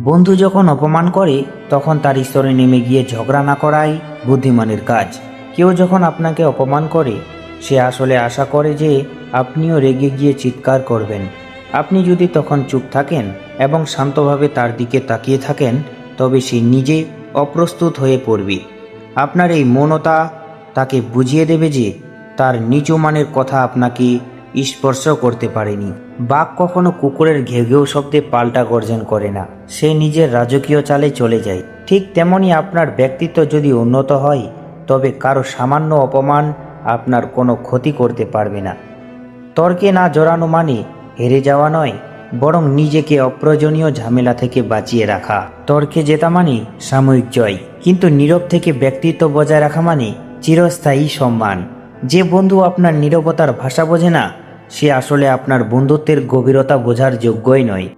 বন্ধু যখন অপমান করে তখন তার স্তরে নেমে গিয়ে ঝগড়া না করাই বুদ্ধিমানের কাজ। কেউ যখন আপনাকে অপমান করে সে আসলে আশা করে যে আপনিও রেগে গিয়ে চিৎকার করবেন। আপনি যদি তখন চুপ থাকেন এবং শান্তভাবে তার দিকে তাকিয়ে থাকেন, তবে সে নিজে অপ্রস্তুত হয়ে পড়বে। আপনার এই মৌনতা তাকে বুঝিয়ে দেবে যে তার নিচু মানের কথা আপনাকে স্পর্শ করতে পারেনি। বাঘ কখনো কুকুরের ঘেউ ঘেউ শব্দে পাল্টা গর্জন করে না, সে নিজের রাজকীয় চালে চলে যায়। ঠিক তেমনি আপনার ব্যক্তিত্ব যদি উন্নত হয়, তবে কারো সামান্য অপমান আপনার কোনো ক্ষতি করতে পারবে না। তর্কে না জড়ানো মানে হেরে যাওয়া নয়, বরং নিজেকে অপ্রয়োজনীয় ঝামেলা থেকে বাঁচিয়ে রাখা। তর্কে জেতা মানে সাময়িক জয়, কিন্তু নীরব থেকে ব্যক্তিত্ব বজায় রাখা মানে চিরস্থায়ী সম্মান। যে বন্ধু আপনার নীরবতার ভাষা বোঝে না, সে আসলে আপনার বন্ধুত্বের গভীরতা বোঝার যোগ্যই নয়।